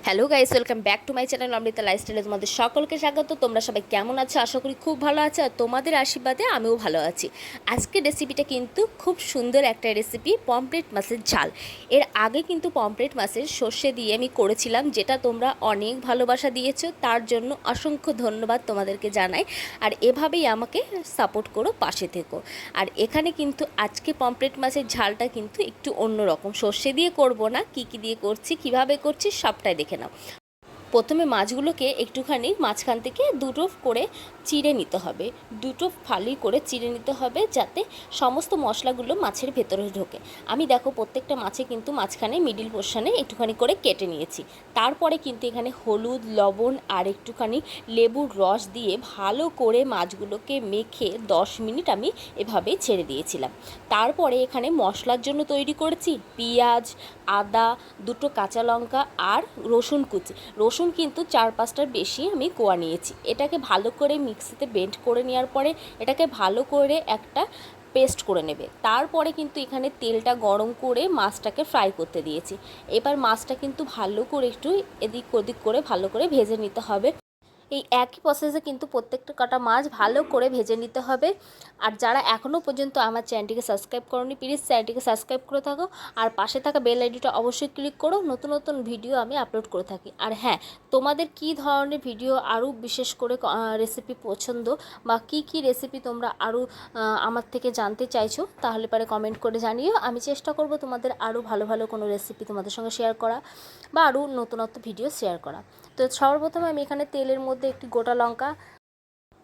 Hello guys, welcome back to my channel Amrita লাইফস্টাইলে তোমাদের সকলকে স্বাগত। তোমরা সবাই কেমন আছো? আশা করি খুব ভালো আছো, আর তোমাদের আশীর্বাদে আমিও ভালো আছি। আজকের রেসিপিটা কিন্তু খুব সুন্দর একটা রেসিপি, পমফ্রেট মাছের ঝাল। এর আগে কিন্তু পমফ্রেট মাছের সর্ষে দিয়ে আমি করেছিলাম, যেটা তোমরা অনেক ভালোবাসা দিয়েছো, তার জন্য অসংখ্য ধন্যবাদ তোমাদেরকে জানাই। আর এভাবেই আমাকে সাপোর্ট করো, পাশে থেকো। আর এখানে কিন্তু আজকে পমফ্রেট মাছের ঝালটা কিন্তু একটু অন্যরকম, সর্ষে দিয়ে করব না, কী দিয়ে করছি, কিভাবে করছি সবটাই দেখে নাও। প্রথমে মাছগুলোকে একটুখানি মাঝখান থেকে দুটো করে চিড়ে নিতে হবে, দুটো ফালি করে চিড়ে নিতে হবে, যাতে সমস্ত মশলাগুলো মাছের ভেতরে ঢোকে। আমি দেখো প্রত্যেকটা মাছে কিন্তু মাঝখানে মিডিল পোর্শনে একটুখানি করে কেটে নিয়েছি। তারপরে কিন্তু এখানে হলুদ, লবণ আর একটুখানি লেবুর রস দিয়ে ভালো করে মাছগুলোকে মেখে 10 মিনিট আমি এভাবেই ছেড়ে দিয়েছিলাম। তারপরে এখানে মশলার জন্য তৈরি করেছি পেঁয়াজ, আদা, দুটো কাঁচা লঙ্কা আর রসুন কুচি। রসুন কিন্তু 4-5টার বেশি আমি কোয়া নিয়েছি। এটাকে ভালো করে মিক্সিতে ব্লেন্ড করে নেওয়ার পরে এটাকে ভালো করে একটা পেস্ট করে নেবে। তারপরে কিন্তু এখানে তেলটা গরম করে মাছটাকে ফ্রাই করতে দিয়েছি। এবার মাছটা কিন্তু ভালো করে একটু এদিক ওদিক করে ভালো করে ভেজে নিতে হবে। এই একই প্রসেসে কিন্তু প্রত্যেকটা কাটা মাছ ভালো করে ভেজে নিতে হবে। আর যারা এখনও পর্যন্ত আমার চ্যানেলটিকে সাবস্ক্রাইব করোনি, প্লিজ চ্যানেলটিকে সাবস্ক্রাইব করে থাকো, আর পাশে থাকা বেল আইডিটা অবশ্যই ক্লিক করো। নতুন নতুন ভিডিও আমি আপলোড করে থাকি। আর হ্যাঁ, তোমাদের কী ধরনের ভিডিও আরও বিশেষ করে রেসিপি পছন্দ, বা কী রেসিপি তোমরা আরও আমার থেকে জানতে চাইছো, তাহলে পরে কমেন্ট করে জানিও। আমি চেষ্টা করব তোমাদের আরও ভালো ভালো কোনো রেসিপি তোমাদের সঙ্গে শেয়ার করা, বা আরও নতুনত্ব ভিডিও শেয়ার করা। তো সর্বপ্রথমে আমি এখানে তেলের মধ্যে একটি গোটা লঙ্কা,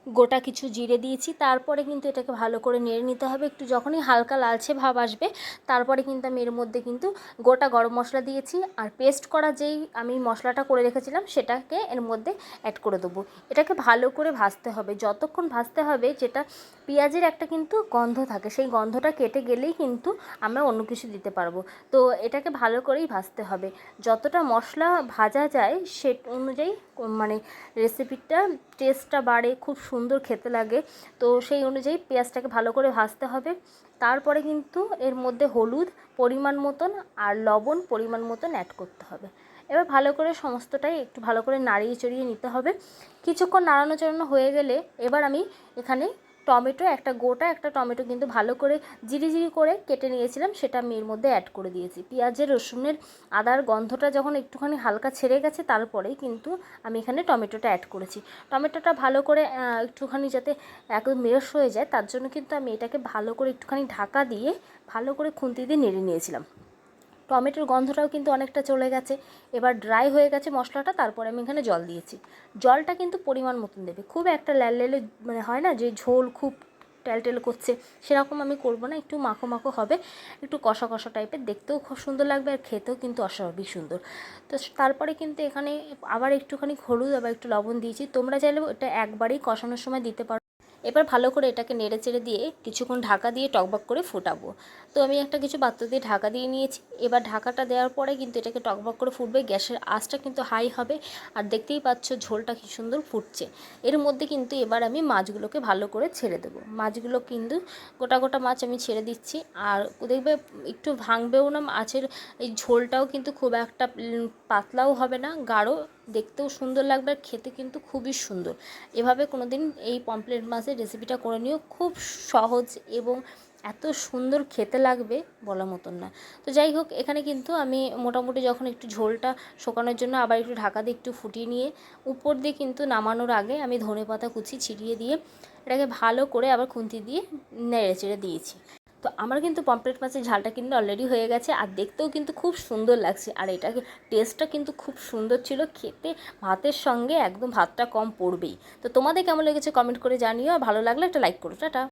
গোটা কিছু জিরে দিয়েছি। তারপরে কিন্তু এটাকে ভালো করে নেড়ে নিতে হবে। একটু যখনই হালকা লালচে ভাব আসবে, তারপরে কিন্তু আমি এর মধ্যে কিন্তু গোটা গরম মশলা দিয়েছি, আর পেস্ট করা যেই আমি মশলাটা করে রেখেছিলাম সেটাকে এর মধ্যে অ্যাড করে দেবো। এটাকে ভালো করে ভাজতে হবে, যতক্ষণ ভাজতে হবে যেটা পেঁয়াজের একটা কিন্তু গন্ধ থাকে, সেই গন্ধটা কেটে গেলেই কিন্তু আমরা অন্য কিছু দিতে পারবো। তো এটাকে ভালো করেই ভাজতে হবে। যতটা মশলা ভাজা যায় সে অনুযায়ী মানে রেসিপিটা টেস্টটা বাড়ে, খুব সুন্দর খেতে লাগে। তো সেই অনুযায়ী পেঁয়াজটাকে ভালো করে ভাজতে হবে। তারপরে কিন্তু এর মধ্যে হলুদ পরিমাণ মতন আর লবণ পরিমাণ মতন অ্যাড করতে হবে। এবার ভালো করে সমস্তটাই একটু ভালো করে নাড়িয়ে চড়িয়ে নিতে হবে। কিছুক্ষণ নাড়ানো চড়ানো হয়ে গেলে এবার আমি এখানে টমেটো, গোটা একটা টমেটো কিন্তু ভালো করে জিরি করে কেটে নিয়েছিলাম, সেটা আমি এর মধ্যে অ্যাড করে দিয়েছি। পেঁয়াজের, রসুনের, আদার গন্ধটা যখন একটুখানি হালকা ছেড়ে গেছে, তারপরেই কিন্তু আমি এখানে টমেটোটা অ্যাড করেছি। টমেটোটা ভালো করে একটুখানি যাতে একদম মেশ হয়ে যায়, তার জন্য কিন্তু আমি এটাকে ভালো করে একটুখানি ঢাকা দিয়ে ভালো করে খুন্তি দিয়ে নেড়ে নিয়েছিলাম। টমেটোর গন্ধটাও কিন্তু অনেকটা চলে গেছে। এবার ড্রাই হয়ে গেছে মশলাটা। তারপরে আমি এখানে জল দিয়েছি। জলটা কিন্তু পরিমাণ মতন দেবে, খুব একটা ল্যালে মানে হয় না যে ঝোল খুব টেল করছে, সেরকম আমি করব না। একটু মাখো মাখো হবে, একটু কষা কষা টাইপের, দেখতেও খুব সুন্দর লাগবে আর খেতেও কিন্তু অস্বাভাবিক সুন্দর। তো তারপরে কিন্তু এখানে আবার একটুখানি হলুদ, আবার একটু লবণ দিয়েছি। তোমরা চাইলে এটা একবারেই কষানোর সময় দিতে পারো। এবার ভালো করে এটাকে নেড়ে চেড়ে দিয়ে কিছুক্ষণ ঢাকা দিয়ে টকবক করে ফোটাবো। তো আমি একটা কিছু পাত্র দিয়ে ঢাকা দিয়ে নিয়েছি। এবার ঢাকাটা দেওয়ার পরে কিন্তু এটাকে টকবক করে ফুটবে। গ্যাসের আঁচটা কিন্তু হাই হবে, আর দেখতেই পাচ্ছ ঝোলটা কি সুন্দর ফুটছে। এর মধ্যে কিন্তু এবার আমি মাছগুলোকে ভালো করে ছেড়ে দেবো। মাছগুলো কিন্তু গোটা গোটা মাছ আমি ছেড়ে দিচ্ছি। আর দেখবে একটু ভাঙবেও না মাছের, এই ঝোলটাও কিন্তু খুব একটা পাতলাও হবে না, গাঢ়, দেখতেও সুন্দর লাগবে, আর খেতে কিন্তু খুবই সুন্দর। এভাবে কোনো দিন এই পমফ্রেট মাছের রেসিপিটা করে নিও, খুব সহজ এবং এত সুন্দর খেতে লাগবে বলার মতন না। তো যাই হোক, এখানে কিন্তু আমি মোটামুটি যখন একটু ঝোলটা শুকানোর জন্য আবার একটু ঢাকা দিয়ে একটু ফুটিয়ে নিয়ে, উপর দিয়ে কিন্তু নামানোর আগে আমি ধনেপাতা কুচি ছিটিয়ে দিয়ে এটাকে ভালো করে আবার খুন্তি দিয়ে নেড়ে চেড়ে দিয়েছি। তো আমার কিন্তু পমফ্রেট মাছের ঝালটা কিন্তু অলরেডি হয়ে গেছে, আর দেখতেও কিন্তু খুব সুন্দর লাগছে। আর এটাকে টেস্টটা কিন্তু খুব সুন্দর ছিল, খেতে ভাতের সঙ্গে একদম ভাতটা কম পড়বেই। তো তোমাদের কেমন লেগেছে কমেন্ট করে জানিও, আর ভালো লাগলে একটা লাইক করো। টাটা।